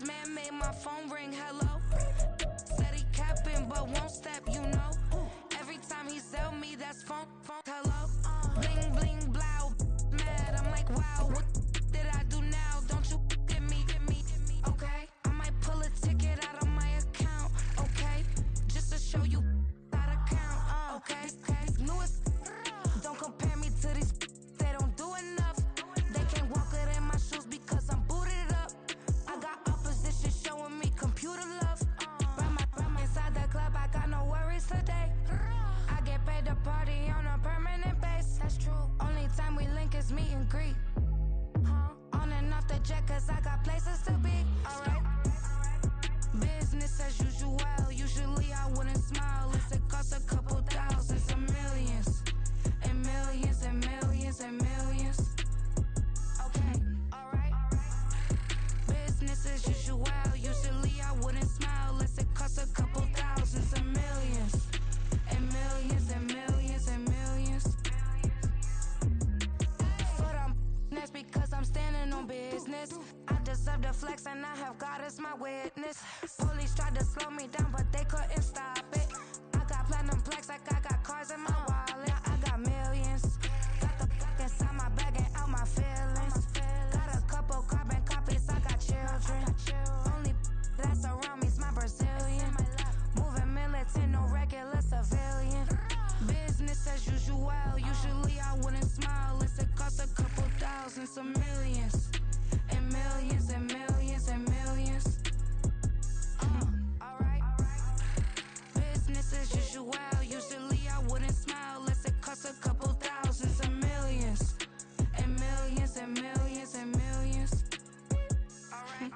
Man made my phone ring, hello. Said he capping, but won't step, you know. Every time he sell me, that's phone, hello. Bling, bling, blow, mad. I'm like, wow, what did I do now? Don't you get me, okay? I might pull a ticket out of my account, okay? Just to show you how to count, okay? Newest, don't compare me to these, they don't do enough. They can't walk it in my shoes because I'm booted up. I got opposition showing me computer love. Run inside the club, I got no worries today. I get paid to party on a permanent base. That's true. Only time we link is meet and greet. On and off the jet, cause I got places to be. Alright. Business as usual. Usually I wouldn't smile if it cost a couple thousands of millions. And millions and millions and millions. Okay, alright. Business as usual. Usually I wouldn't smile unless it cost a couple thousands of millions. And millions and millions and millions. But that's because I'm standing on business. I deserve the flex and I have God as my witness. Police tried to slow me down but they couldn't stop it. I got platinum plaques like I got cars in my wallet. I got millions. Got the fuck inside my bag and out my feelings. Got a couple carbon copies, I got children. Only that's around me's my Brazilian. Moving militant, no regular civilian. Business as usual. Usually I wouldn't smile unless it cost a couple thousands of millions. And millions and millions and millions. Alright. Business as usual. Usually I wouldn't smile unless it cost a couple thousands of millions. And millions and millions and millions. Alright.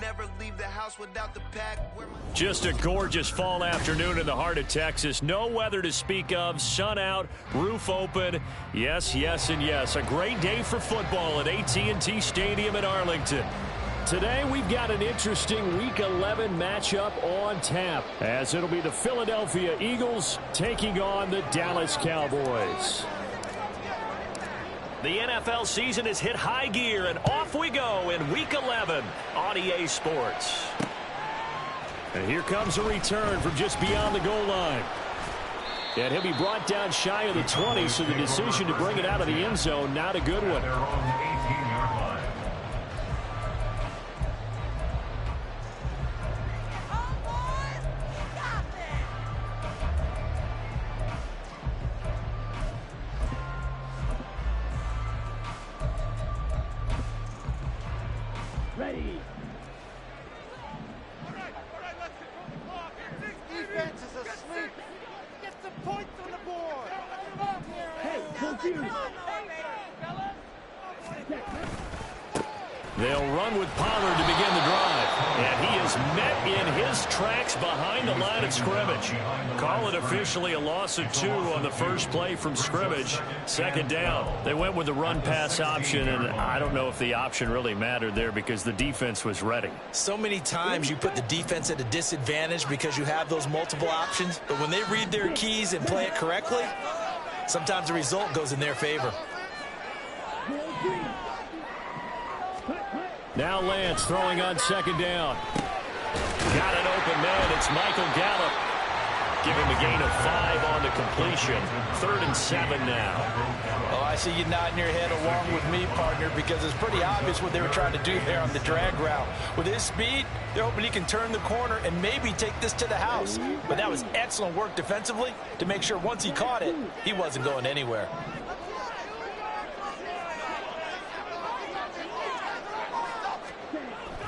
Never leave the house without the pack. Just a gorgeous fall afternoon in the heart of Texas. No weather to speak of. Sun out, roof open. Yes, yes, and yes. A great day for football at AT&T Stadium in Arlington. Today we've got an interesting Week 11 matchup on tap, as it'll be the Philadelphia Eagles taking on the Dallas Cowboys. The NFL season has hit high gear, and off we go in Week 11 on EA Sports. And here comes a return from just beyond the goal line. And he'll be brought down shy of the 20, so the decision to bring it out of the end zone, not a good one. Ready. All right, let's get from the clock. Defense is asleep. Get some points on the board. Hey, confused. They'll run with Pollard to begin the drive. And he is met in his tracks behind the line of scrimmage. Call it officially a loss of 2 on the first play from scrimmage. Second down. They went with the run-pass option, and I don't know if the option really mattered there because the defense was ready. So many times you put the defense at a disadvantage because you have those multiple options, but when they read their keys and play it correctly, sometimes the result goes in their favor. Now Lance throwing on second down. Got an open man. It's Michael Gallup. Give him a gain of 5 on the completion. 3rd and 7 now. Oh, I see you nodding your head along with me, partner, because it's pretty obvious what they were trying to do there on the drag route. With his speed, they're hoping he can turn the corner and maybe take this to the house. But that was excellent work defensively to make sure once he caught it, he wasn't going anywhere.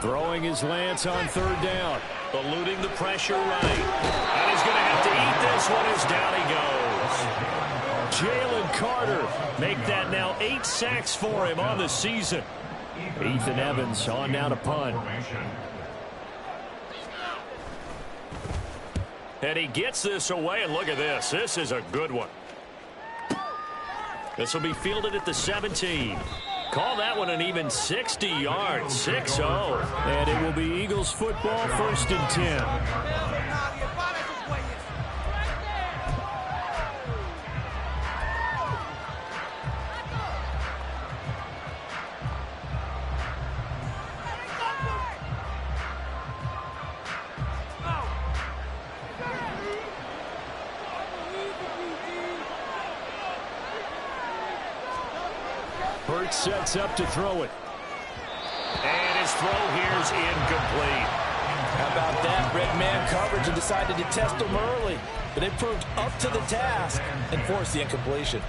Throwing his Lance on 3rd down. Eluding the pressure right. And he's going to have to eat this one as down he goes. Jalen Carter make that now 8 sacks for him on the season. Ethan Evans on now to punt. And he gets this away, and look at this. This is a good one. This will be fielded at the 17. Call that one an even 60 yards, 6-0. And it will be Eagles football, 1st and 10. Hurts sets up to throw it. And his throw here's incomplete. How about that? Red man coverage and decided to test them early. But they proved up to the task and forced the incompletion.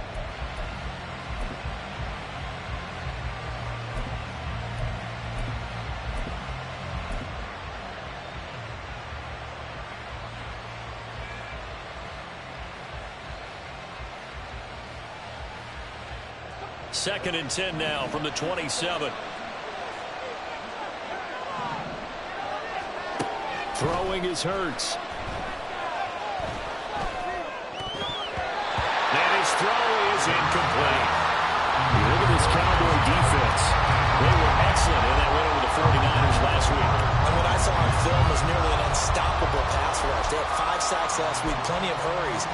Second and 10 now from the 27. Throwing is Hurts. And his throw is incomplete. Look at this Cowboy defense. They were excellent in that win over the 49ers last week. And what I saw on film was nearly an unstoppable pass rush. They had 5 sacks last week, plenty of hurries.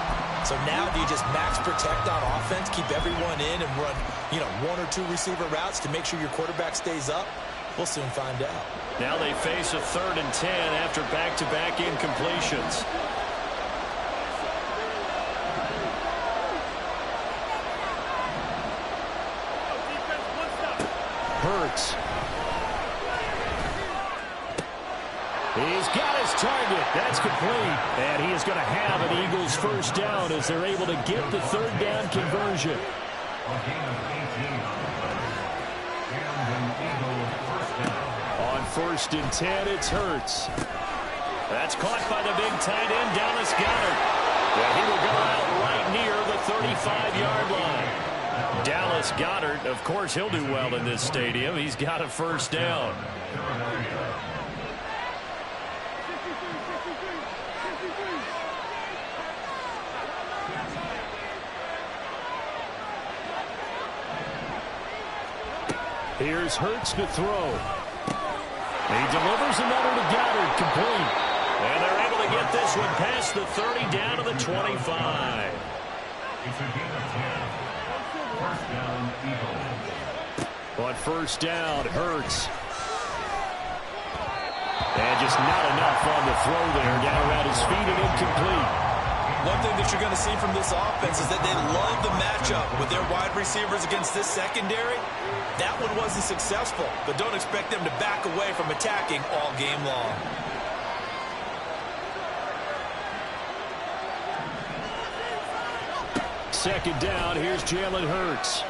So now do you just max protect on offense, keep everyone in, and run, 1 or 2 receiver routes to make sure your quarterback stays up? We'll soon find out. Now they face a 3rd and 10 after back-to-back incompletions. Hurts. He's got his target. That's complete. And he is going to have an Eagles 1st down as they're able to get the 3rd down conversion. On 1st and 10, it's Hurts. That's caught by the big tight end, Dallas Goedert. Well, he will go out right near the 35-yard line. Dallas Goedert, of course, he'll do well in this stadium. He's got a 1st down. Here's Hurts to throw. He delivers another to Goedert, complete. And they're able to get this one past the 30 down to the 25. On 1st down, Hurts. And just not enough on the throw there. Down around his feet and incomplete. One thing that you're going to see from this offense is that they love the matchup with their wide receivers against this secondary. That one wasn't successful, but don't expect them to back away from attacking all game long. Second down, here's Jalen Hurts.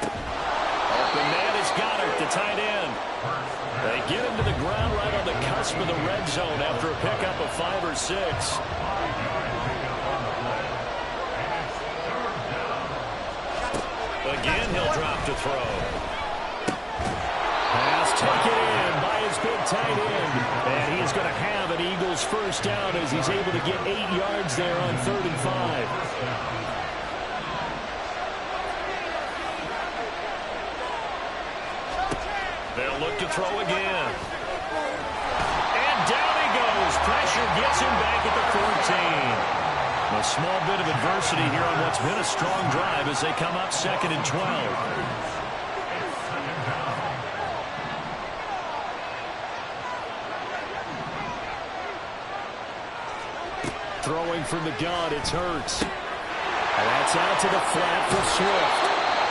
Open man is Goedert, the tight end. They get him to the ground right on the cusp of the red zone after a pickup of 5 or 6. Again, he'll drop to throw. Pass taken in by his big tight end. And he is going to have an Eagles 1st down as he's able to get 8 yards there on 3rd and 5. They'll look to throw again. And down he goes. Pressure gets him back at the 14. A small bit of adversity here on what's been a strong drive as they come up 2nd and 12. Throwing from the gun, it's Hurts. And that's out to the flat for Swift.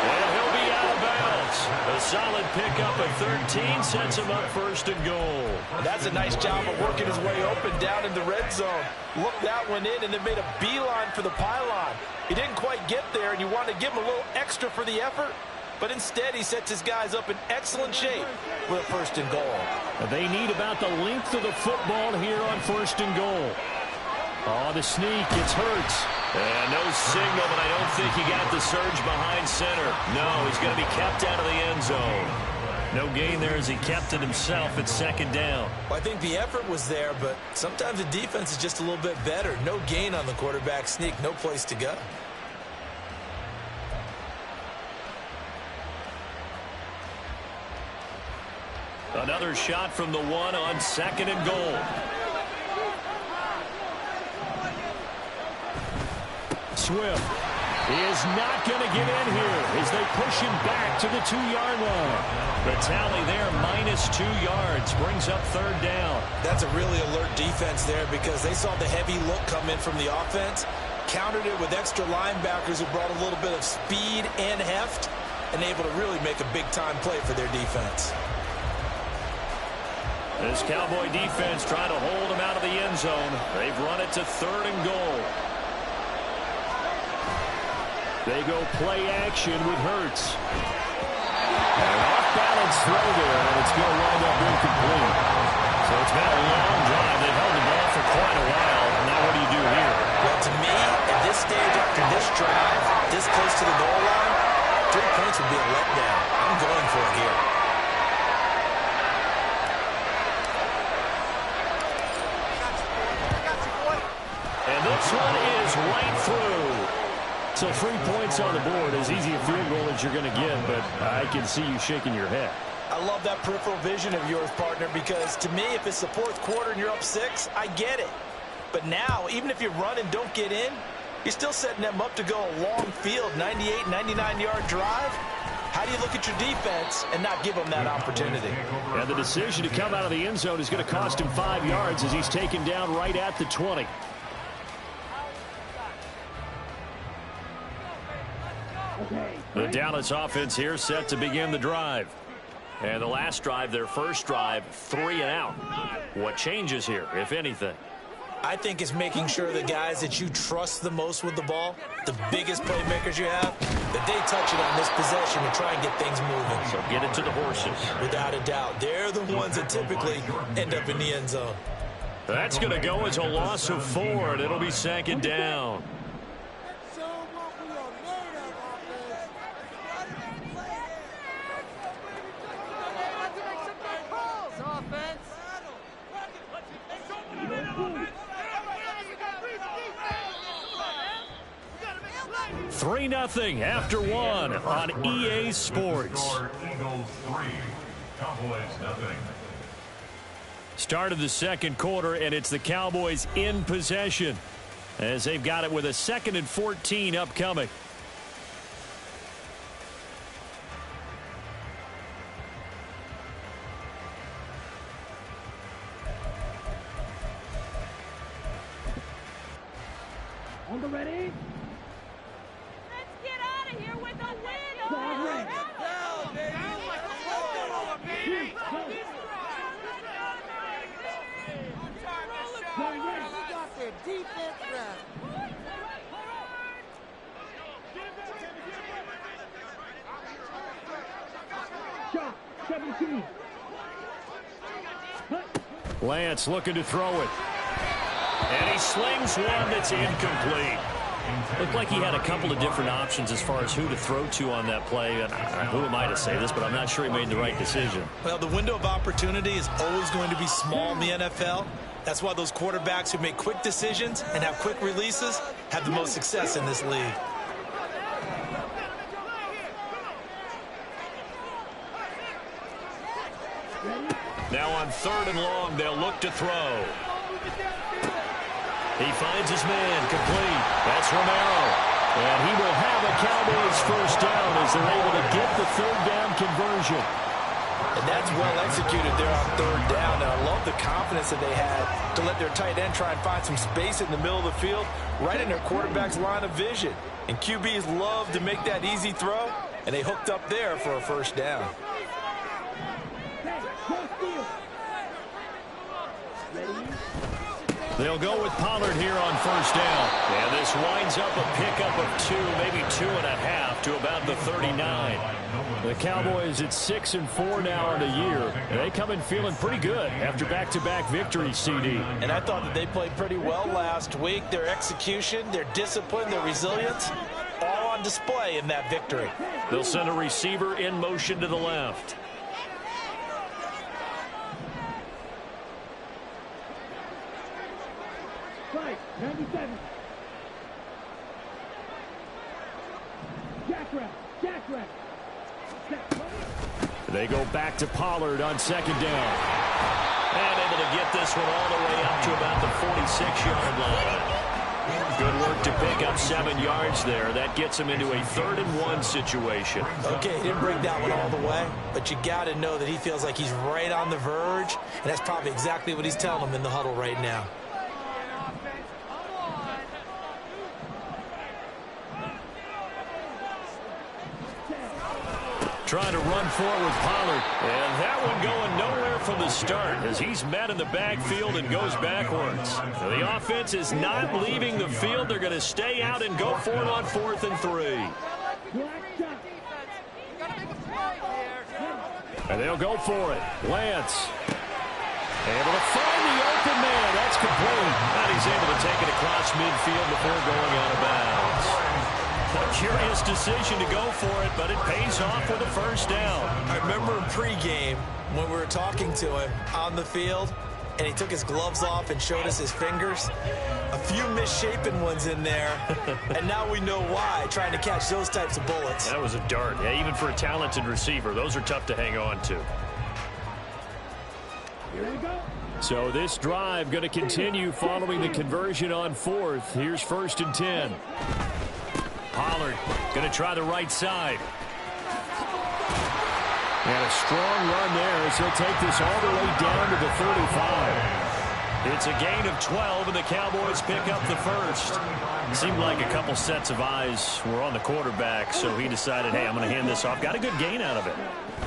And he'll be out of bounds. A solid pickup at 13 sets him up 1st and goal. That's a nice job of working his way open down in the red zone. Looked that one in and then made a beeline for the pylon. He didn't quite get there, and you wanted to give him a little extra for the effort. But instead, he sets his guys up in excellent shape with a 1st and goal. They need about the length of the football here on 1st and goal. Oh, the sneak, it's Hurts. And no signal, but I don't think he got the surge behind center. No, he's going to be kept out of the end zone. No gain there as he kept it himself at 2nd down. Well, I think the effort was there, but sometimes the defense is just a little bit better. No gain on the quarterback sneak, no place to go. Another shot from the one on 2nd and goal. Swift is not going to get in here as they push him back to the 2-yard line. The tally there, -2 yards, brings up 3rd down. That's a really alert defense there because they saw the heavy look come in from the offense, countered it with extra linebackers who brought a little bit of speed and heft, and able to really make a big-time play for their defense. This Cowboy defense trying to hold him out of the end zone. They've run it to 3rd and goal. They go play action with Hurts. An off-balance throw there, and it's going to wind up incomplete. So it's been a long drive. They've held the ball for quite a while. Now what do you do here? Well, to me, at this stage after this drive, this close to the goal line, 3 points would be a letdown. I'm going for it here. And this one is right through. So 3 points on the board, as easy a field goal as you're going to get, but I can see you shaking your head. I love that peripheral vision of yours, partner, because to me, if it's the 4th quarter and you're up 6, I get it. But now, even if you run and don't get in, you're still setting them up to go a long field, 98, 99-yard drive. How do you look at your defense and not give them that opportunity? And the decision to come out of the end zone is going to cost him 5 yards as he's taken down right at the 20. The Dallas offense here set to begin the drive. And the last drive, their first drive, 3 and out. What changes here, if anything? I think it's making sure the guys that you trust the most with the ball, the biggest playmakers you have, that they touch it on this possession and try and get things moving. So get it to the horses. Without a doubt. They're the ones that typically end up in the end zone. That's going to go as a loss of 4, and it'll be 2nd down. Three 0 after 1 on EA Sports. Start of the 2nd quarter, and it's the Cowboys in possession as they've got it with a 2nd and 14 upcoming. On the ready? Let's get out of here with a win. Defense rest. Shot 17. Lance looking to throw it. And he slings one that's incomplete. Looked like he had a couple of different options as far as who to throw to on that play. And who am I to say this, but I'm not sure he made the right decision. Well, the window of opportunity is always going to be small in the NFL. That's why those quarterbacks who make quick decisions and have quick releases have the most success in this league. Now on 3rd and long, they'll look to throw. He finds his man, complete. That's Romero. And he will have a Cowboys first down as they're able to get the 3rd down conversion. And that's well executed there on 3rd down. And I love the confidence that they had to let their tight end try and find some space in the middle of the field, right in their quarterback's line of vision. And QBs love to make that easy throw, and they hooked up there for a first down. They'll go with Pollard here on 1st down. And this winds up a pickup of 2, maybe 2.5 to about the 39. The Cowboys at 6-4 now in the year. And they come in feeling pretty good after back-to-back victories, CD. And I thought that they played pretty well last week. Their execution, their discipline, their resilience, all on display in that victory. They'll send a receiver in motion to the left. Right, 97. Jack route. They go back to Pollard on second down. And able to get this one all the way up to about the 46-yard line. Good work to pick up 7 yards there. That gets him into a 3rd-and-1 situation. Okay, he didn't bring that one all the way, but you got to know that he feels like he's right on the verge, and that's probably exactly what he's telling them in the huddle right now. Trying to run forward with Pollard. And that one going nowhere from the start as he's met in the backfield and goes backwards. So the offense is not leaving the field. They're going to stay out and go for it on 4th and 3. And they'll go for it. Lance. Able to find the open man. That's complete. And he's able to take it across midfield before going out of bounds. A curious decision to go for it, but it pays off with a 1st down. I remember in pregame when we were talking to him on the field, and he took his gloves off and showed us his fingers. A few misshapen ones in there, and now we know why, trying to catch those types of bullets. That was a dart. Yeah, even for a talented receiver, those are tough to hang on to. Here we go. So this drive going to continue following the conversion on 4th. Here's 1st and 10. Pollard going to try the right side. And a strong run there as he'll take this all the way down to the 35. It's a gain of 12, and the Cowboys pick up the 1st. It seemed like a couple sets of eyes were on the quarterback, so he decided, hey, I'm going to hand this off. Got a good gain out of it.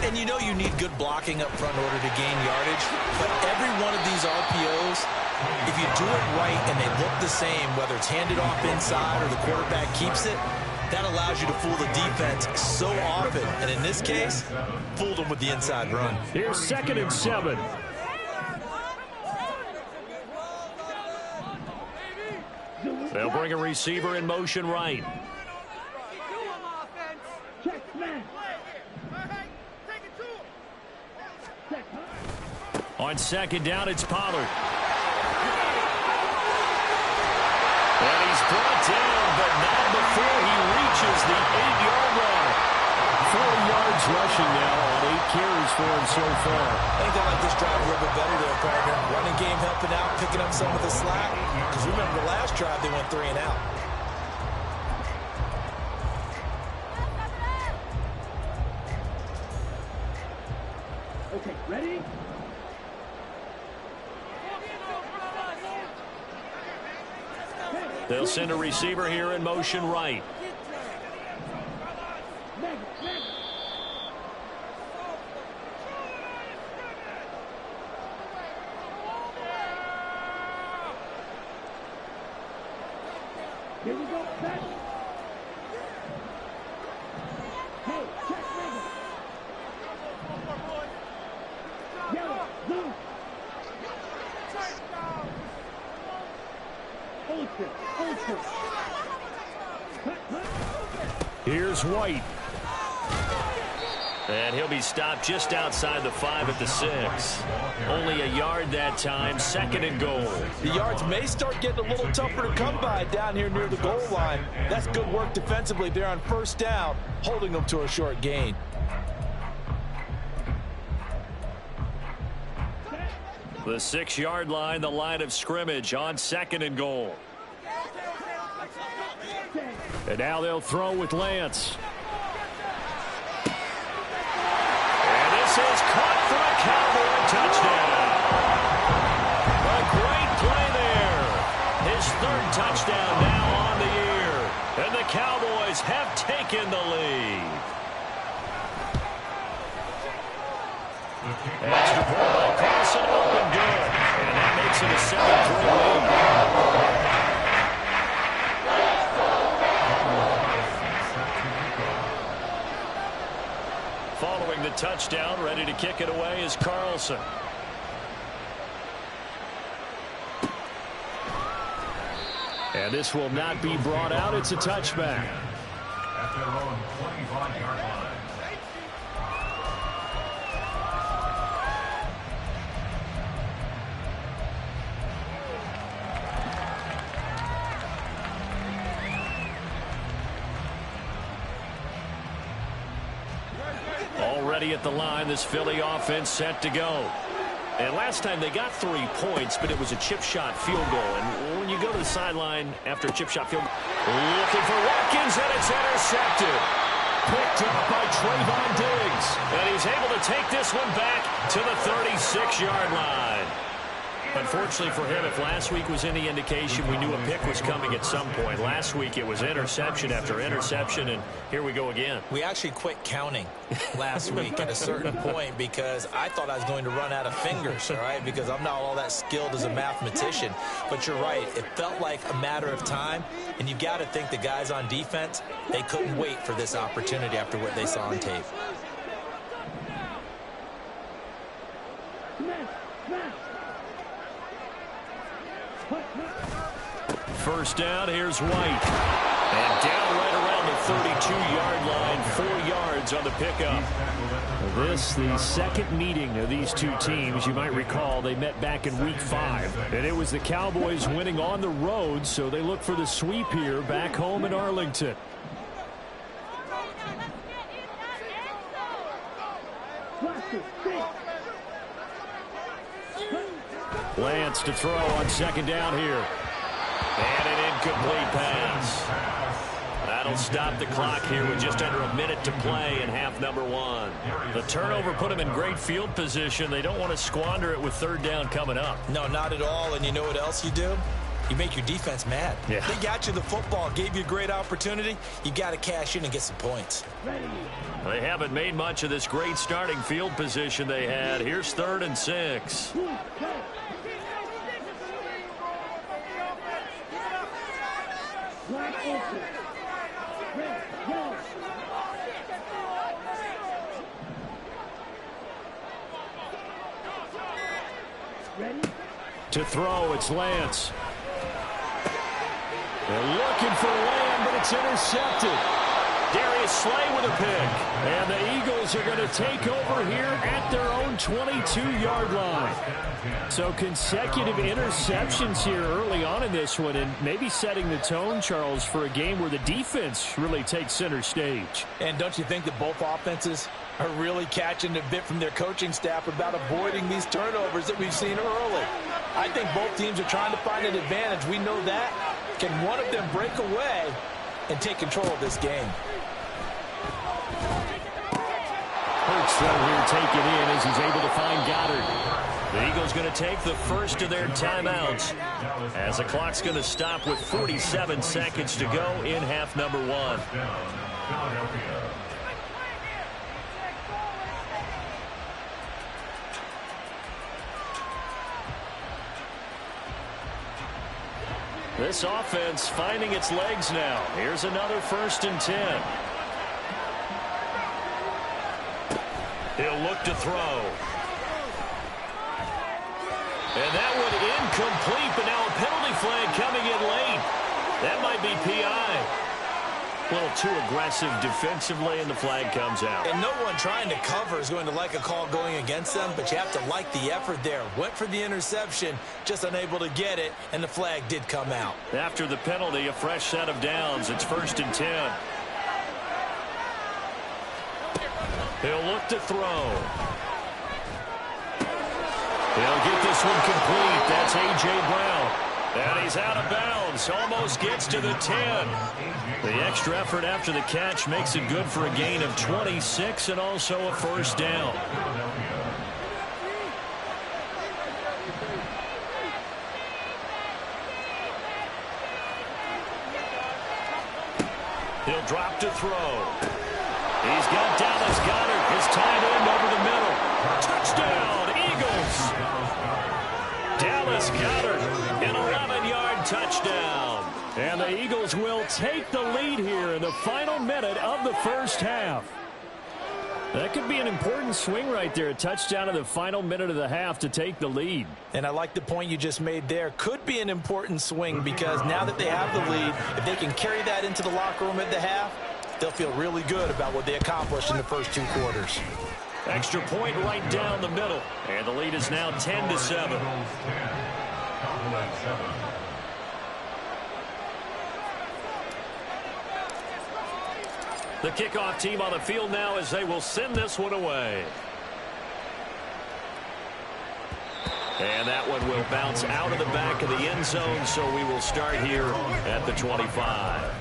And you know you need good blocking up front in order to gain yardage, but every one of these RPOs, if you do it right and they look the same, whether it's handed off inside or the quarterback keeps it, that allows you to fool the defense so often. And in this case, fooled them with the inside run. Here's 2nd and 7. They'll bring a receiver in motion right. Check, man. On 2nd down, it's Pollard. And he's brought down, but not before he reaches the 8-yard line. 40 yards rushing now on 8 carries for him so far. I think they like this drive a little bit better there, partner. Running game helping out, picking up some of the slack. Because remember the last drive, they went 3 and out. Okay, ready? They'll send a receiver here in motion right. Here we go, set. Hey, check, Megan. Yellow, blue. Ultra. Here's White. And he'll be stopped just outside the 5 at the 6. Only a yard that time, 2nd and goal. The yards may start getting a little tougher to come by down here near the goal line. That's good work defensively there on 1st down, holding them to a short gain. The 6-yard line, the line of scrimmage on 2nd and goal. And now they'll throw with Lance. And this is caught for a Cowboy touchdown. A great play there. His 3rd touchdown now on the year. And the Cowboys have taken the lead. Extra point by Carson, open good. And that makes it a 7-3 lead. Following the touchdown, ready to kick it away is Carlson. And this will not be brought out. It's a touchback. At their own 25-yard line. ready at the line. This Philly offense set to go. And last time they got 3 points, but it was a chip shot field goal. And when you go to the sideline after a chip shot field goal, looking for Watkins, and it's intercepted. Picked up by Trayvon Diggs. And he's able to take this one back to the 36-yard line. Unfortunately for him, if last week was any indication, we knew a pick was coming at some point. Last week it was interception after interception, and here we go again. We actually quit counting last week at a certain point because I thought I was going to run out of fingers, all right, because I'm not all that skilled as a mathematician. But you're right. It felt like a matter of time, and you've got to think the guys on defense, they couldn't wait for this opportunity after what they saw on tape. First down, here's White. And down right around the 32-yard line, 4 yards on the pickup. This, the second meeting of these two teams. You might recall they met back in Week 5. And it was the Cowboys winning on the road, so they look for the sweep here back home in Arlington. Lance to throw on second down here. And an incomplete pass. That'll stop the clock here with just under a minute to play in half number 1. The turnover put them in great field position. They don't want to squander it with third down coming up. No, not at all. And you know what else you do? You make your defense mad. Yeah. They got you the football, gave you a great opportunity. You got to cash in and get some points. They haven't made much of this great starting field position they had. Here's 3rd and 6. To throw, it's Lance. They're looking for Lamb, but it's intercepted. Darius Slay with a pick. And the Eagles are going to take over here at their own 22-yard line. So consecutive interceptions here early on in this one, and maybe setting the tone, Charles, for a game where the defense really takes center stage. And don't you think that both offenses are really catching a bit from their coaching staff about avoiding these turnovers that we've seen early? I think both teams are trying to find an advantage. We know that. Can one of them break away and take control of this game? Hurts throw here taken in as he's able to find Goddard. The Eagles going to take the first of their timeouts as the clock's going to stop with 47 seconds to go in half number 1. This offense finding its legs now. Here's another 1st and 10. He'll look to throw. And that one incomplete, but now a penalty flag coming in late. That might be PI. A little too aggressive defensively, and the flag comes out. And no one trying to cover is going to like a call going against them, but you have to like the effort there. Went for the interception, just unable to get it, and the flag did come out. After the penalty, a fresh set of downs. It's 1st and 10. He'll look to throw. He'll get this one complete. That's A.J. Brown. And he's out of bounds. Almost gets to the 10. The extra effort after the catch makes it good for a gain of 26 and also a 1st down. He'll drop to throw. He's got Dallas Goedert, his tight end, over the middle. Touchdown, Eagles. Dallas Goedert, an 11-yard touchdown. And the Eagles will take the lead here in the final minute of the first half. That could be an important swing right there. A touchdown in the final minute of the half to take the lead. And I like the point you just made there. Could be an important swing because now that they have the lead, if they can carry that into the locker room at the half, they'll feel really good about what they accomplished in the first 2 quarters. Extra point right down the middle. And the lead is now 10-7. The kickoff team on the field now as they will send this one away. And that one will bounce out of the back of the end zone, so we will start here at the 25.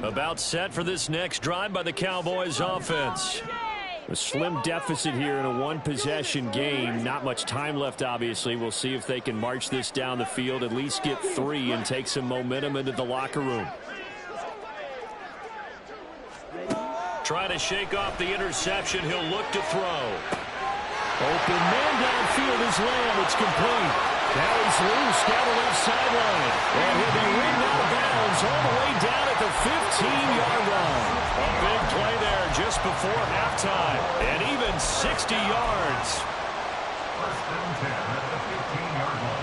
About set for this next drive by the Cowboys offense. A slim deficit here in a one-possession game. Not much time left, obviously. We'll see if they can march this down the field, at least get 3 and take some momentum into the locker room. Trying to shake off the interception. He'll look to throw. Open man downfield is Lamb. It's complete. Now he's loose down the left sideline. And he'll be ringed out of bounds all the way down at the 15-yard line. A big play there just before halftime. And even 60 yards. First and 10 at the 15-yard line.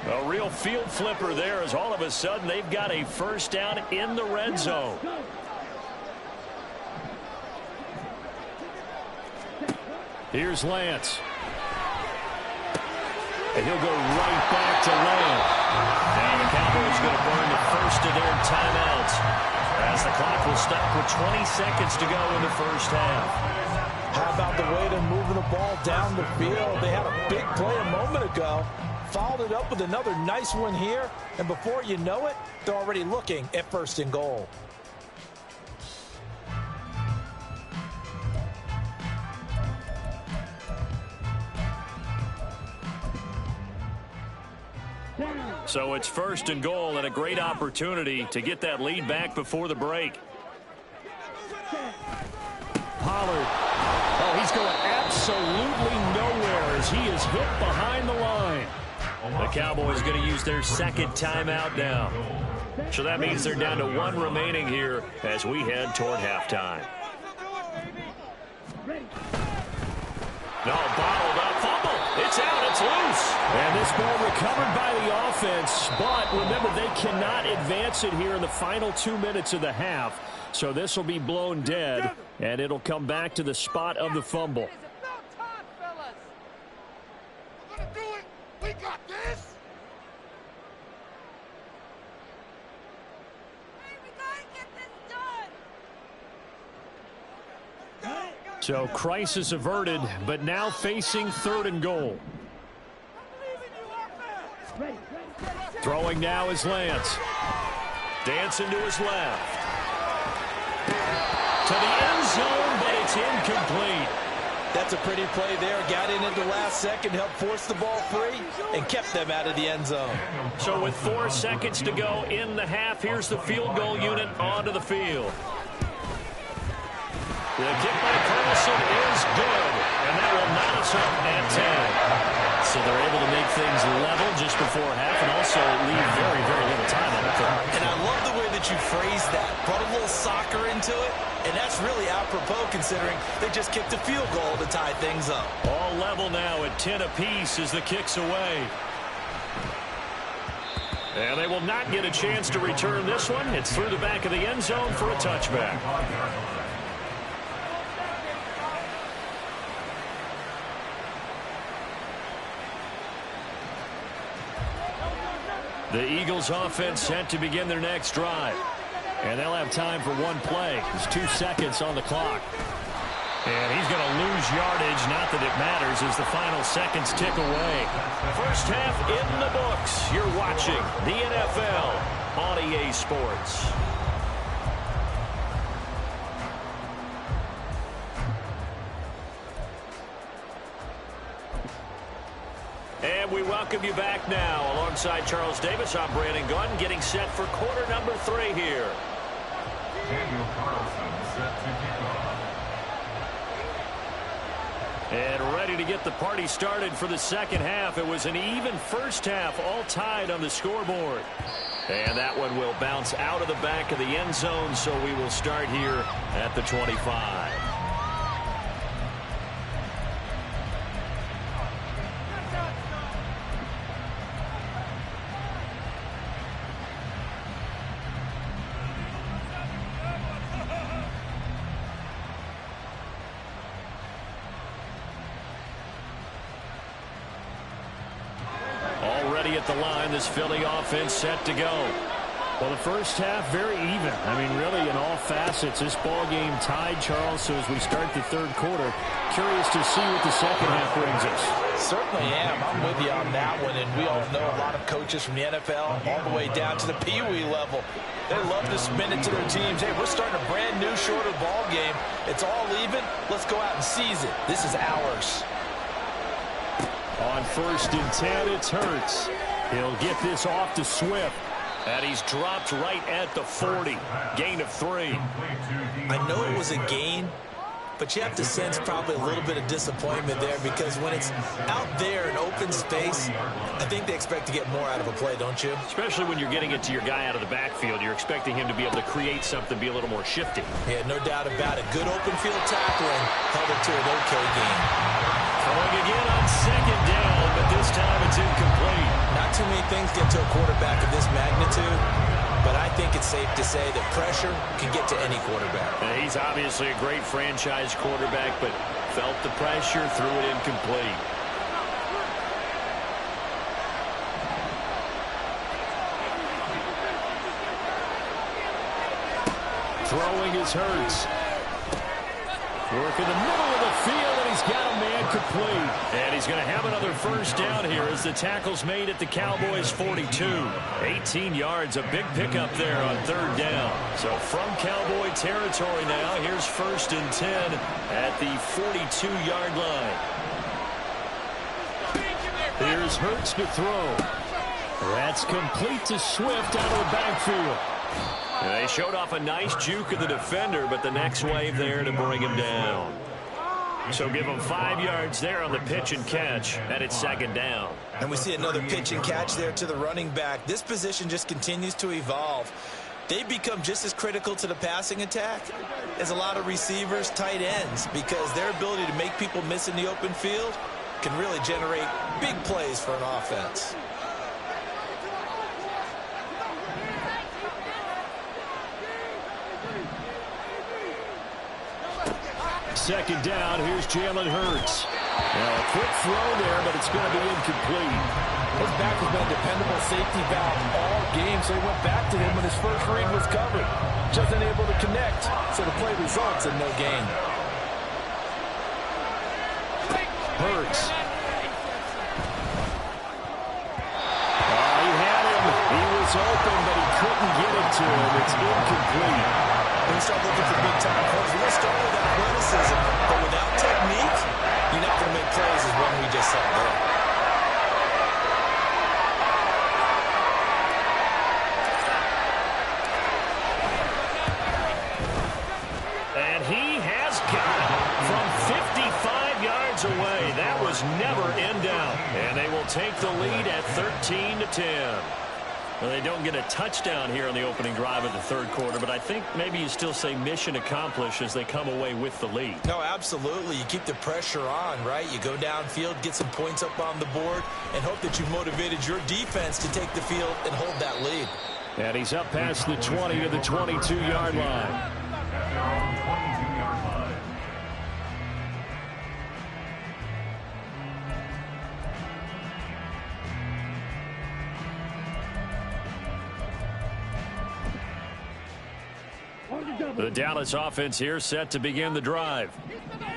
A real field flipper there as all of a sudden they've got a first down in the red zone. Here's Lance. And he'll go right back to Lamb. Now the Cowboys going to burn the first of their timeouts as the clock will stop with 20 seconds to go in the first half. How about the way they're moving the ball down the field? They had a big play a moment ago. Followed it up with another nice one here. And before you know it, they're already looking at first and goal. So it's first and goal and a great opportunity to get that lead back before the break. Pollard. Oh, he's going absolutely nowhere as he is hit behind the line. The Cowboys going to use their second timeout now. So that means they're down to 1 remaining here as we head toward halftime. No, bottled up, fumble. It's out, it's loose. And this ball recovered by the offense, but remember, they cannot advance it here in the final 2 minutes of the half. So this will be blown dead, and it'll come back to the spot of the fumble. We got this! Hey, we gotta get this done! So crisis averted, but now facing 3rd and goal. Throwing now is Lance. Dancing to his left. To the end zone, but it's incomplete. That's a pretty play there. Got in at the last second, helped force the ball free, and kept them out of the end zone. So with 4 seconds to go in the half, here's the field goal unit onto the field. The kick by Carlson is good, and that will knot us up at 10. So they're able to make things level just before half and also leave very, very little time on the clock. And I love the way that you phrased that. Brought a little soccer into it, and that's really apropos considering they just kicked a field goal to tie things up. All level now at 10 apiece as the kick's away. And they will not get a chance to return this one. It's through the back of the end zone for a touchback. The Eagles offense set to begin their next drive. And they'll have time for 1 play. There's 2 seconds on the clock. And he's going to lose yardage. Not that it matters as the final seconds tick away. First half in the books. You're watching the NFL on EA Sports. And we welcome you back now. Alongside Charles Davis, I'm Brandon Gunn, getting set for quarter number 3 here. Daniel Carlson set to kick off. And ready to get the party started for the second half. It was an even first half, all tied on the scoreboard. And that one will bounce out of the back of the end zone, so we will start here at the 25. Already at the line, this Philly offense set to go. Well, the first half, very even. I mean, really, in all facets, this ball game tied, Charles. So as we start the third quarter, curious to see what the second half brings us. Certainly am. I'm with you on that one. And we all know a lot of coaches from the NFL all the way down to the Pee-wee level. They love to spin it to their teams. Hey, we're starting a brand new, shorter ball game. It's all even. Let's go out and seize it. This is ours. On 1st and 10, it's Hurts. He'll get this off to Swift. And he's dropped right at the 40. Gain of 3. I know it was a gain, but you have to sense probably a little bit of disappointment there because when it's out there in open space, I think they expect to get more out of a play, don't you? Especially when you're getting it to your guy out of the backfield. You're expecting him to be able to create something, be a little more shifty. Yeah, no doubt about it. Good open field tackling held it to an okay game. Throwing again on 2nd down, but this time it's incomplete. Not too many things get to a quarterback of this magnitude, but I think it's safe to say that pressure can get to any quarterback. And he's obviously a great franchise quarterback, but felt the pressure, threw it incomplete. Throwing is Hurts. Work in the middle of the field, and he's got a man complete. And he's going to have another first down here as the tackle's made at the Cowboys' 42. 18 yards, a big pickup there on 3rd down. So from Cowboy territory now, here's 1st and 10 at the 42-yard line. Here's Hurts to throw. That's complete to Swift out of the backfield. They showed off a nice juke of the defender, but the next wave there to bring him down. So give him 5 yards there on the pitch and catch, and it's 2nd down. And we see another pitch and catch there to the running back. This position just continues to evolve. They become just as critical to the passing attack as a lot of receivers, tight ends, because their ability to make people miss in the open field can really generate big plays for an offense. Second down, here's Jalen Hurts. Now a quick throw there, but it's going to be incomplete. His back has been a dependable safety valve all game, so he went back to him when his first read was covered. Just unable to connect, so the play results in no gain. Hurts. He had him. He was open, but he couldn't get it to him. It's incomplete. When you start looking for big-time plays, we're going to start with athleticism, but without technique, you're not going to make plays as one we just saw there. And he has got it from 55 yards away. That was never in doubt. And they will take the lead at 13-10. Well, they don't get a touchdown here on the opening drive of the third quarter, but I think maybe you still say mission accomplished as they come away with the lead. No, absolutely. You keep the pressure on, right? You go downfield, get some points up on the board, and hope that you've motivated your defense to take the field and hold that lead. And he's up past the 20 to the 22-yard line. The Dallas offense here set to begin the drive.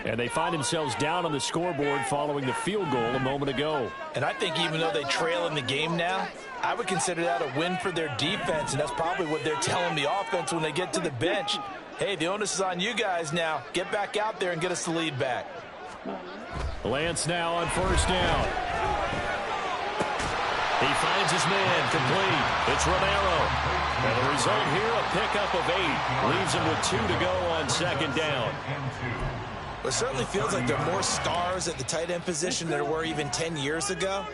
And they find themselves down on the scoreboard following the field goal a moment ago. And I think even though they trail in the game now, I would consider that a win for their defense, and that's probably what they're telling the offense when they get to the bench. Hey, the onus is on you guys now. Get back out there and get us the lead back. Lance now on first down. He finds his man complete. It's Romero. And the result here, a pickup of 8. Leaves him with 2 to go on second down. It certainly feels like there are more stars at the tight end position than there were even 10 years ago.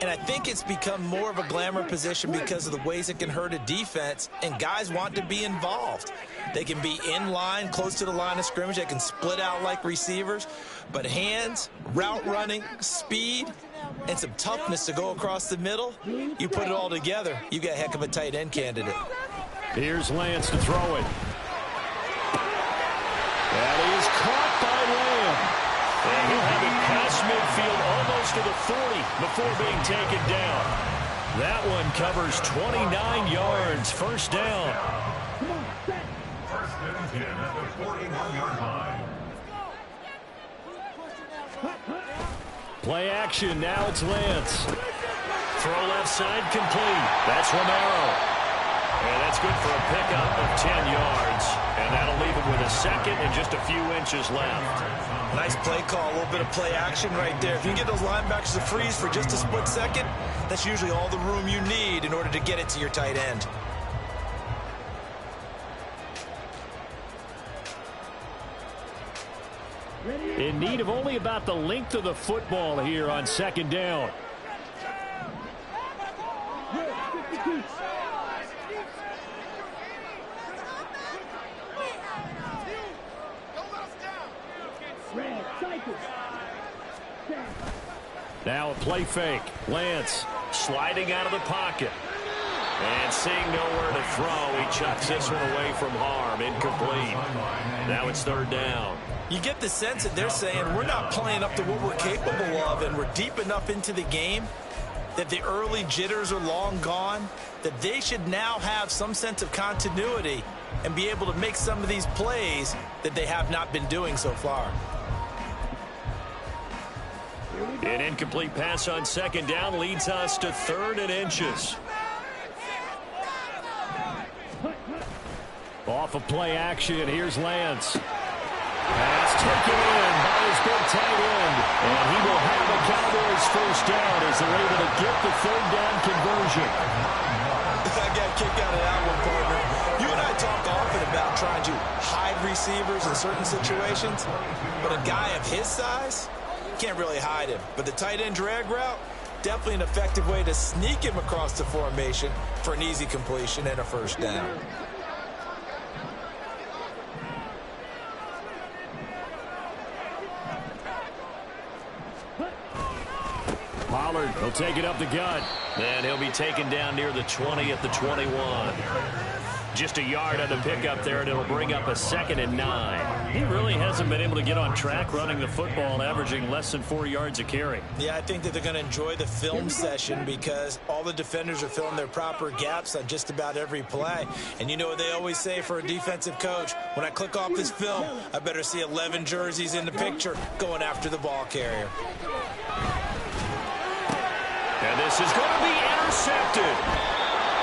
And I think it's become more of a glamour position because of the ways it can hurt a defense, and guys want to be involved. They can be in line, close to the line of scrimmage. They can split out like receivers. But hands, route running, speed, and some toughness to go across the middle, you put it all together, you got a heck of a tight end candidate. Here's Lance to throw it. That is caught by Lamb. And he'll have it past midfield almost to the 40 before being taken down. That one covers 29 yards. First down. First and 10 at the 41-yard line. Play action. Now it's Lance. Throw left side complete. That's Romero. And that's good for a pickup of 10 yards. And that'll leave him with a second and just a few inches left. Nice play call, a little bit of play action right there. If you can get those linebackers to freeze for just a split second, that's usually all the room you need in order to get it to your tight end. In need of only about the length of the football here on second down. Now a play fake. Lance sliding out of the pocket. And seeing nowhere to throw, he chucks this one away from harm. Incomplete. Now it's third down. You get the sense that they're saying we're not playing up to what we're capable of, and we're deep enough into the game that the early jitters are long gone, that they should now have some sense of continuity and be able to make some of these plays that they have not been doing so far. An incomplete pass on second down leads us to third and inches. Off of play action, here's Lance. Pass taken in by his big tight end. And he will have a Cowboys first down as they're able to get the third down conversion. I got a kick out of that one, partner. You and I talk often about trying to hide receivers in certain situations, but a guy of his size can't really hide him. But the tight end drag route, definitely an effective way to sneak him across the formation for an easy completion and a first down. Pollard will take it up the gut. And he'll be taken down near the 20 at the 21. Just a yard on the pickup there, and it'll bring up a 2nd and 9. He really hasn't been able to get on track running the football, averaging less than 4 yards a carry. Yeah, I think that they're going to enjoy the film session because all the defenders are filling their proper gaps on just about every play. And you know what they always say for a defensive coach? When I click off this film, I better see 11 jerseys in the picture going after the ball carrier. And this is going to be intercepted.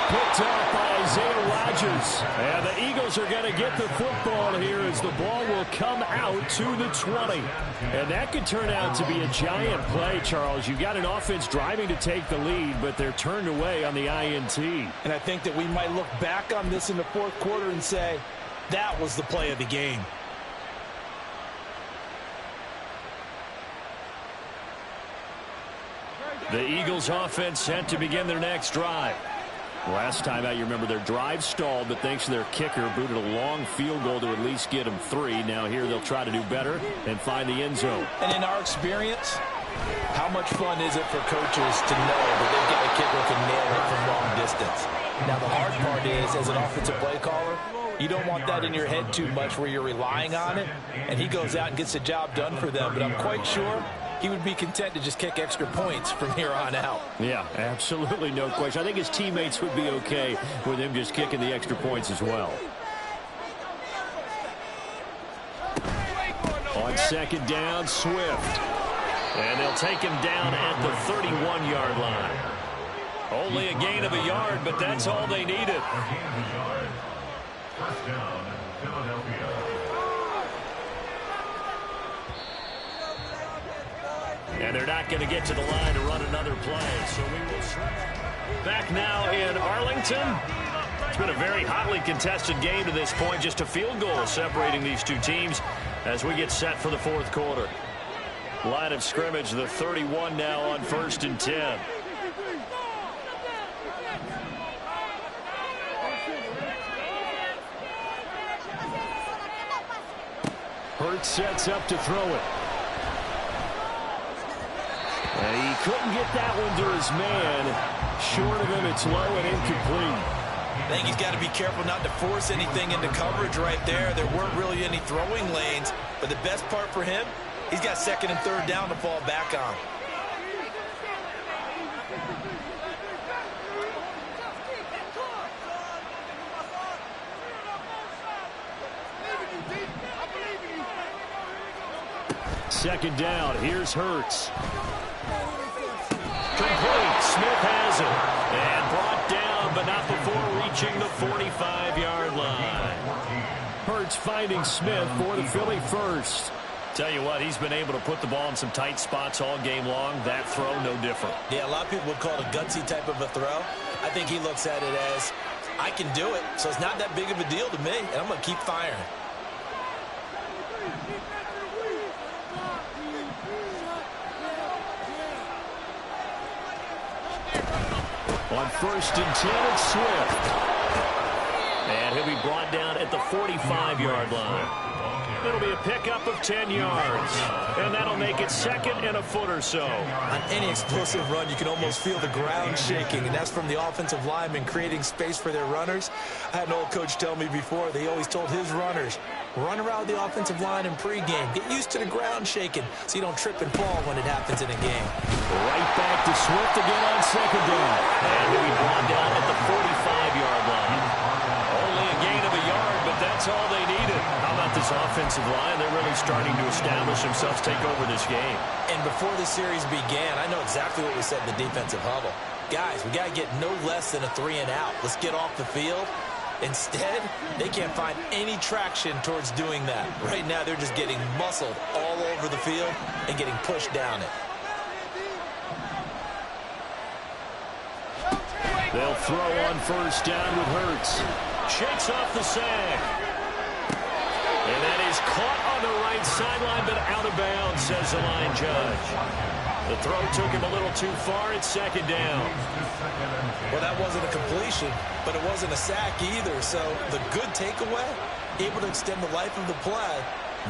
Picked off by Isaiah Rodgers. And the Eagles are going to get the football here as the ball will come out to the 20. And that could turn out to be a giant play, Charles. You've got an offense driving to take the lead, but they're turned away on the INT. And I think that we might look back on this in the fourth quarter and say, that was the play of the game. The Eagles offense set to begin their next drive. Last time out, you remember their drive stalled, but thanks to their kicker, booted a long field goal to at least get them 3. Now here they'll try to do better and find the end zone. And in our experience, how much fun is it for coaches to know that they've got a kicker who can nail it from long distance? Now the hard part is, as an offensive play caller, you don't want that in your head too much where you're relying on it, and he goes out and gets the job done for them. But I'm quite sure he would be content to just kick extra points from here on out. Yeah, absolutely no question. I think his teammates would be okay with him just kicking the extra points as well. On second down, Swift. And they'll take him down at the 31-yard line. Only a gain of a yard, but that's all they needed. First down, Philadelphia. And they're not going to get to the line to run another play. So we will back now in Arlington. It's been a very hotly contested game to this point. Just a field goal separating these two teams. as we get set for the fourth quarter. Line of scrimmage, the 31 now on 1st and 10. Hurts sets up to throw it. And he couldn't get that one to his man. Short of him, it's low and incomplete. I think he's got to be careful not to force anything into coverage right there. There weren't really any throwing lanes, but the best part for him, he's got 2nd and 3rd down to fall back on. Second down. Here's Hurts. Complete. Smith has it. And brought down, but not before reaching the 45-yard line. Hurts finding Smith for the Philly first. Tell you what, he's been able to put the ball in some tight spots all game long. That throw, no different. Yeah, a lot of people would call it a gutsy type of a throw. I think he looks at it as, I can do it, so it's not that big of a deal to me, and I'm going to keep firing. On 1st and 10, it's Swift. And he'll be brought down at the 45-yard line. It'll be a pickup of 10 yards. And that'll make it 2nd and a foot or so. On any explosive run, you can almost feel the ground shaking, and that's from the offensive linemen creating space for their runners. I had an old coach tell me before, they always told his runners, run around the offensive line in pregame. Get used to the ground shaking so you don't trip and fall when it happens in a game. Right back to Swift again on 2nd down. And he'll be brought down at the 45-yard line. Only a gain of a yard, but that's all they needed. How about this offensive line? They're really starting to establish themselves, take over this game. And before the series began, I know exactly what we said in the defensive huddle. Guys, we got to get no less than a 3-and-out. Let's get off the field. Instead, they can't find any traction towards doing that. Right now, they're just getting muscled all over the field and getting pushed down it. They'll throw on 1st down with Hurts. Shakes off the sack. And that is caught on the right sideline, but out of bounds, says the line judge. The throw took him a little too far. It's 2nd down. Well, that wasn't a completion, but it wasn't a sack either. So the good takeaway, able to extend the life of the play.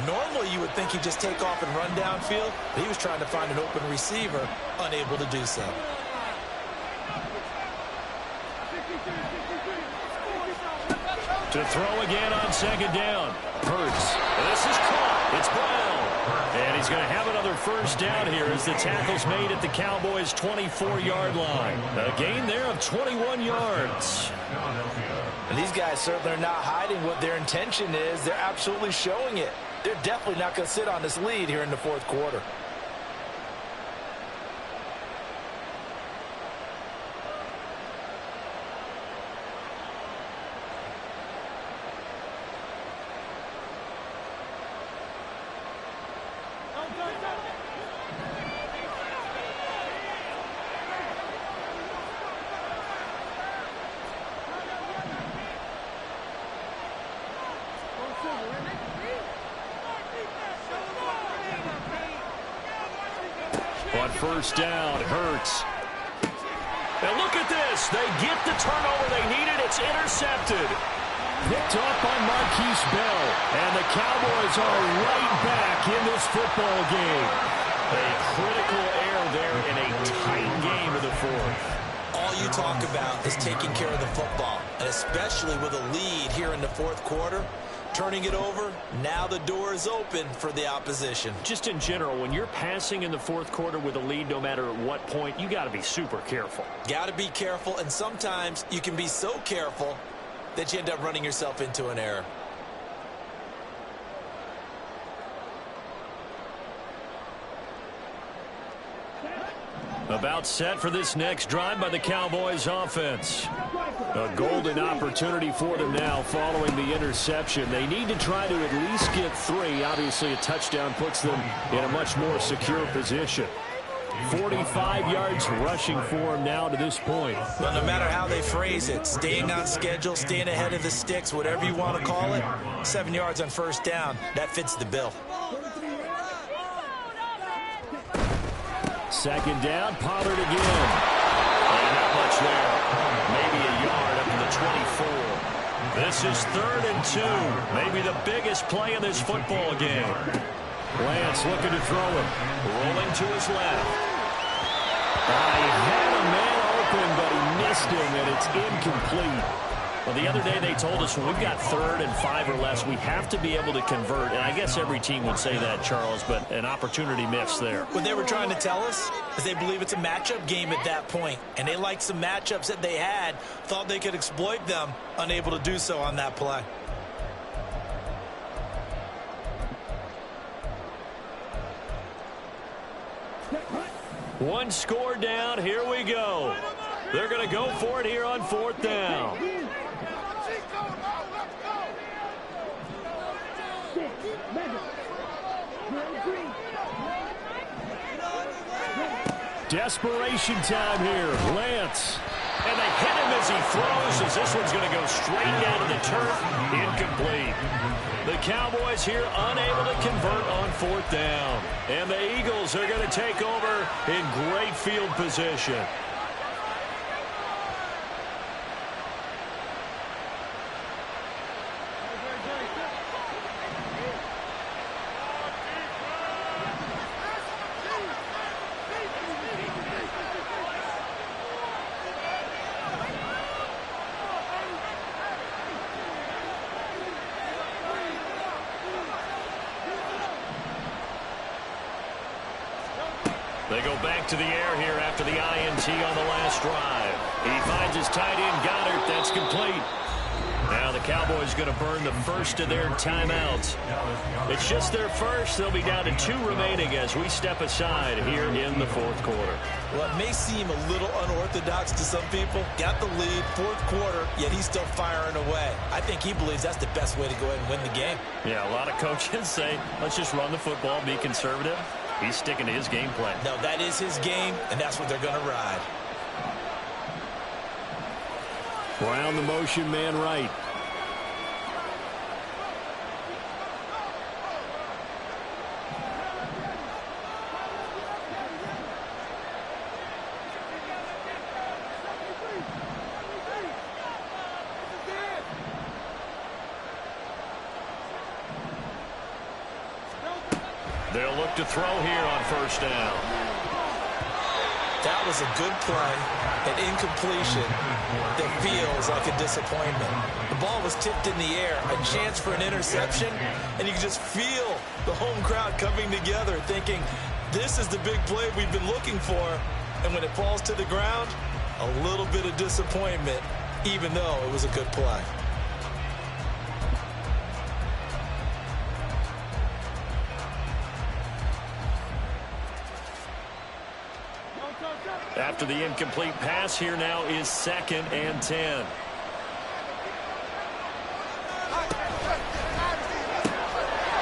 Normally, you would think he'd just take off and run downfield. But he was trying to find an open receiver, unable to do so. To throw again on 2nd down. Hurts. This is caught. It's Brown. And he's going to have another 1st down here as the tackle's made at the Cowboys' 24-yard line. A gain there of 21 yards. And these guys certainly are not hiding what their intention is. They're absolutely showing it. They're definitely not going to sit on this lead here in the fourth quarter. On 1st down, Hurts. And look at this. They get the turnover they needed. It's intercepted. Picked off by Marquise Bell. And the Cowboys are right back in this football game. A critical error there in a tight game of the fourth. All you talk about is taking care of the football, and especially with a lead here in the fourth quarter. Turning it over, now the door is open for the opposition. Just in general, when you're passing in the fourth quarter with a lead, no matter at what point, you got to be super careful. Got to be careful, and sometimes you can be so careful that you end up running yourself into an error. About set for this next drive by the Cowboys offense. A golden opportunity for them now following the interception. They need to try to at least get 3. Obviously, a touchdown puts them in a much more secure position. 45 yards rushing for him now to this point. Well, no matter how they phrase it, staying on schedule, staying ahead of the sticks, whatever you want to call it, 7 yards on first down, that fits the bill. Second down, Pollard again. And not much there. Maybe a yard up to the 24. This is 3rd and 2. Maybe the biggest play in this football game. Lance looking to throw it. Rolling to his left. He had a man open, but he missed him, and it's incomplete. Well, the other day they told us when we've got 3rd and 5 or less, we have to be able to convert. And I guess every team would say that, Charles, but an opportunity missed there. What they were trying to tell us is they believe it's a matchup game at that point, and they liked some matchups that they had, thought they could exploit them, unable to do so on that play. One score down. Here we go. They're going to go for it here on 4th down. Desperation time here. Lance. And they hit him as he throws, as this one's going to go straight down to the turf. Incomplete. The Cowboys here unable to convert on 4th down. And the Eagles are going to take over in great field position. They go back to the air here after the INT on the last drive. He finds his tight end, Goddard. That's complete. Now the Cowboys going to burn the first of their timeouts. It's just their first. They'll be down to 2 remaining as we step aside here in the 4th quarter. Well, it may seem a little unorthodox to some people. Got the lead, 4th quarter, yet he's still firing away. I think he believes that's the best way to go ahead and win the game. Yeah, a lot of coaches say, let's just run the football, be conservative. He's sticking to his game plan. No, that is his game, and that's what they're going to ride. Brown the motion man right. They'll look to throw here on 1st down. That was a good play, an incompletion that feels like a disappointment. The ball was tipped in the air, a chance for an interception, and you can just feel the home crowd coming together thinking, this is the big play we've been looking for. And when it falls to the ground, a little bit of disappointment, even though it was a good play. After the incomplete pass, here now is 2nd and 10.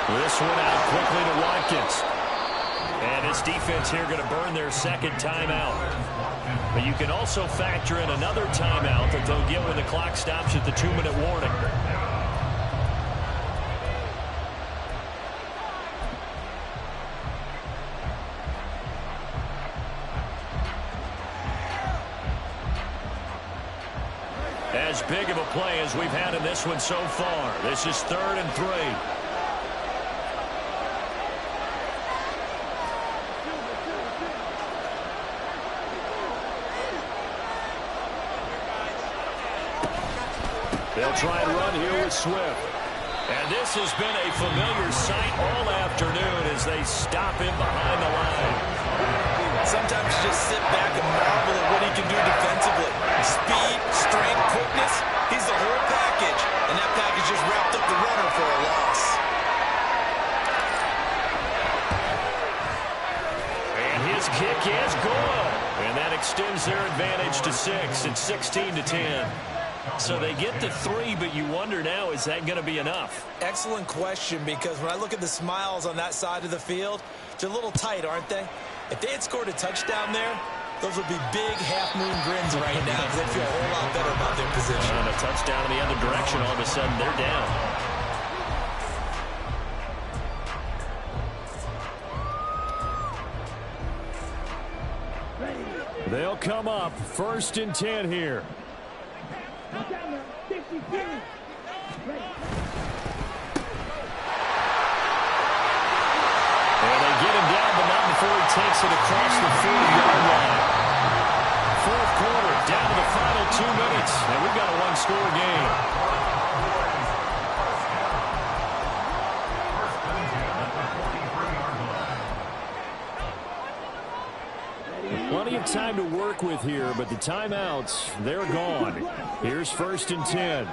This one out quickly to Watkins. And his defense here going to burn their 2nd timeout. But you can also factor in another timeout that they'll get when the clock stops at the 2-minute warning. As big of a play as we've had in this one so far. This is 3rd and 3. They'll try and run here with Swift. And this has been a familiar sight all afternoon as they stop him behind the line. Sometimes you just sit back and marvel at what he can do defensively. Speed, strength, quickness, he's the whole package. And that package just wrapped up the runner for a loss. And his kick is good. And that extends their advantage to 6. It's 16-10. So they get to 3, but you wonder now, is that going to be enough? Excellent question, because when I look at the smiles on that side of the field, they're a little tight, aren't they? If they had scored a touchdown there, those would be big half-moon grins right now because they'd feel a whole lot better about their position. And a touchdown in the other direction, all of a sudden they're down. They'll come up 1st and 10 here. And they get him down, but not before he takes it across the 40-yard line. 4th quarter, down to the final 2 minutes, and we've got a one-score game. Plenty of time to work with here, but the timeouts, they're gone. Here's 1st and 10.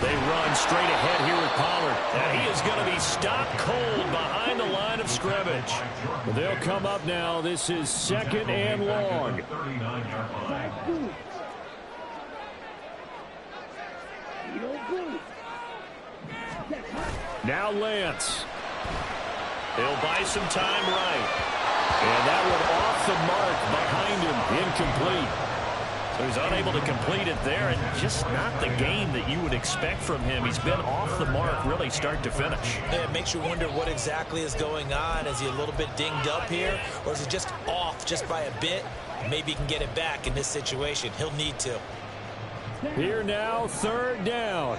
They run straight ahead here with Pollard. And he is going to be stopped cold behind the line of scrimmage. They'll come up now. This is 2nd and long. Now Lance. He'll buy some time right. And that one off the mark behind him. Incomplete. So he's unable to complete it there, and just not the game that you would expect from him. He's been off the mark really start to finish. Yeah, it makes you wonder what exactly is going on. Is he a little bit dinged up here, or is it just off just by a bit? Maybe he can get it back in this situation. He'll need to. Here now, 3rd down.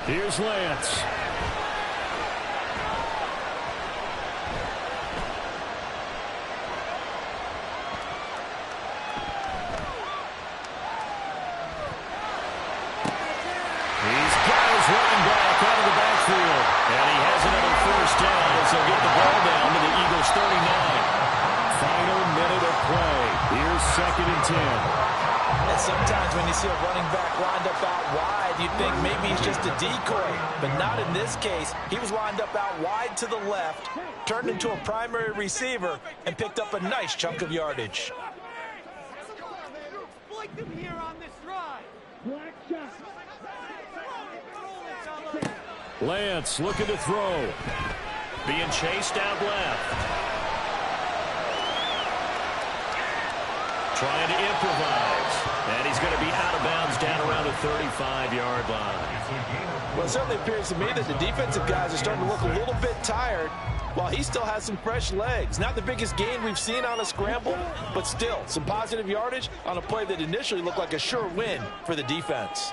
Here's Lance. He's got his running back out of the backfield. And he has another 1st down as he'll get the ball down to the Eagles' 39. Final minute of play. Here's 2nd and 10. And sometimes when you see a running back lined up out wide, you think maybe he's just a decoy. But not in this case. He was lined up out wide to the left, turned into a primary receiver, and picked up a nice chunk of yardage. Lance looking to throw. Being chased out left. Trying to improvise. And he's going to be out of bounds down around the 35-yard line. Well, it certainly appears to me that the defensive guys are starting to look a little bit tired while he still has some fresh legs. Not the biggest gain we've seen on a scramble, but still some positive yardage on a play that initially looked like a sure win for the defense.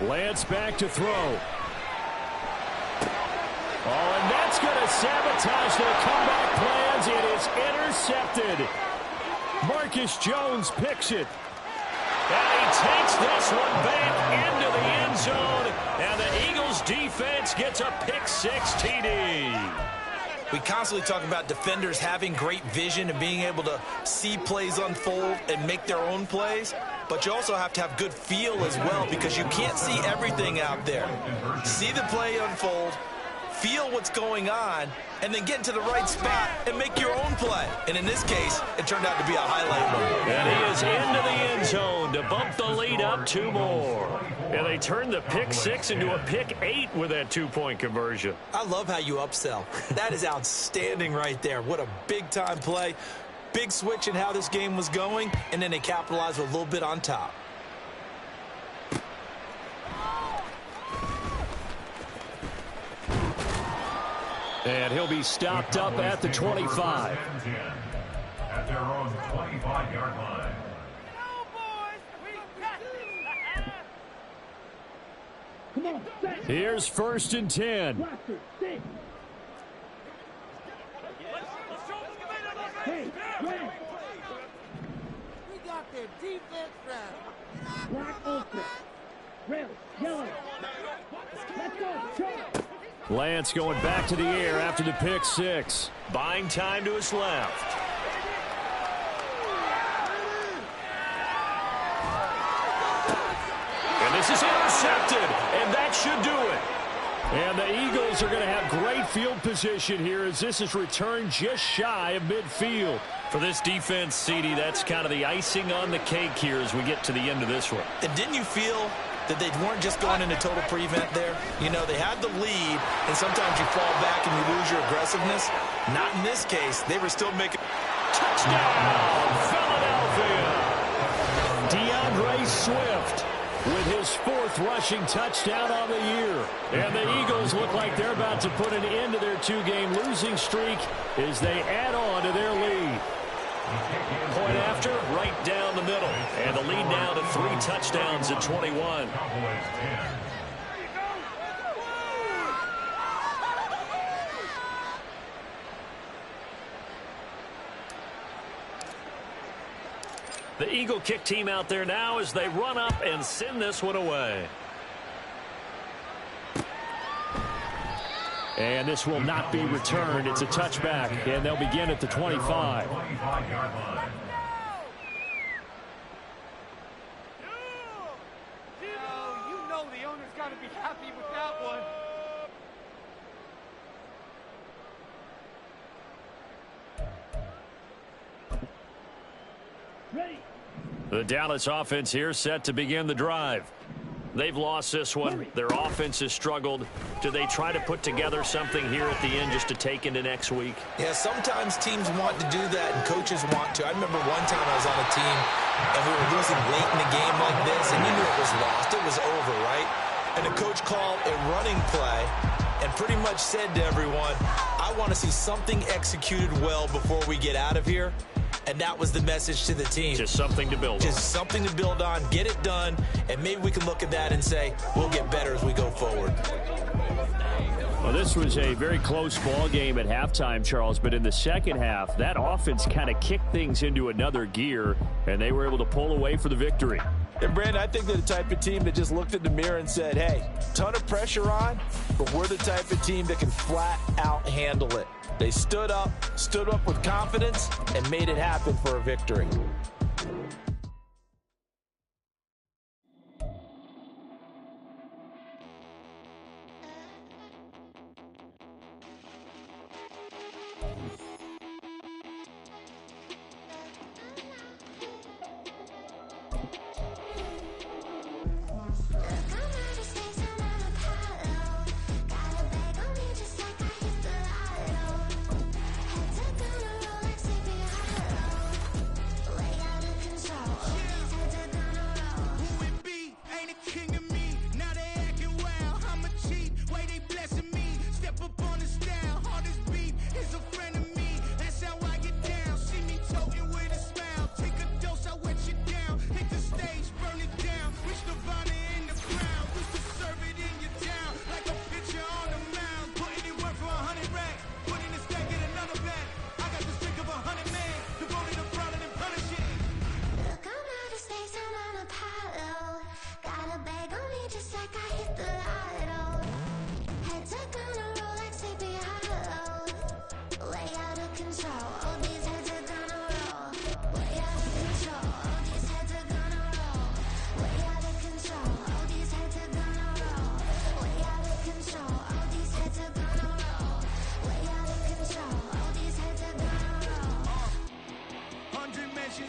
Lance back to throw. Oh, and that's going to sabotage their comeback plans. It is intercepted. Marcus Jones picks it. And he takes this one back into the end zone. And the Eagles defense gets a pick-6 TD. We constantly talk about defenders having great vision and being able to see plays unfold and make their own plays. But you also have to have good feel as well because you can't see everything out there. See the play unfold, feel what's going on, and then get into the right spot and make your own play. And in this case, it turned out to be a highlight one. And he is into the end zone to bump the lead up 2 more. And they turned the pick-6 into a pick-8 with that 2-point conversion. I love how you upsell. That is outstanding right there. What a big-time play. Big switch in how this game was going, and then they capitalized with a little bit on top. And he'll be stopped up at the 25. At their own 25-yard line. Here's 1st and 10. Hey, Grant. We got their defense right. Black ultra. Red, yellow. Let's go. Charge. Lance going back to the air after the pick six. Buying time to his left. And this is intercepted, and that should do it. And the Eagles are going to have great field position here as this is returned just shy of midfield. For this defense, CD, that's kind of the icing on the cake here as we get to the end of this one. And didn't you feel that they weren't just going into total prevent there? You know, they had the lead, and sometimes you fall back and you lose your aggressiveness. Not in this case. They were still making... Touchdown, Philadelphia! DeAndre Swift with his 4th rushing touchdown on the year. And the Eagles look like they're about to put an end to their 2-game losing streak as they add on to their lead. Point after, right down the middle. And the lead now to 3 touchdowns at 21. The Eagle kick team out there now as they run up and send this one away. And this will not be returned. It's a touchback, and they'll begin at the 25. You know the owner's got to be happy with that one. Ready. The Dallas offense here set to begin the drive. They've lost this one. Their offense has struggled. Do they try to put together something here at the end just to take into next week? Yeah, sometimes teams want to do that and coaches want to. I remember one time I was on a team and we were losing late in the game like this, and you knew it was lost. It was over, right? And the coach called a running play and pretty much said to everyone, I want to see something executed well before we get out of here. And that was the message to the team. Just something to build on. Just something to build on, get it done, and maybe we can look at that and say, we'll get better as we go forward. Well, this was a very close ball game at halftime, Charles, but in the second half, that offense kind of kicked things into another gear, and they were able to pull away for the victory. And, Brandon, I think they're the type of team that just looked in the mirror and said, hey, ton of pressure on, but we're the type of team that can flat out handle it. They stood up with confidence, and made it happen for a victory.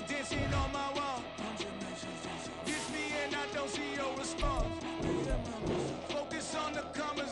Dancing on my wall. Diss me and I don't see your response. Focus on the comment.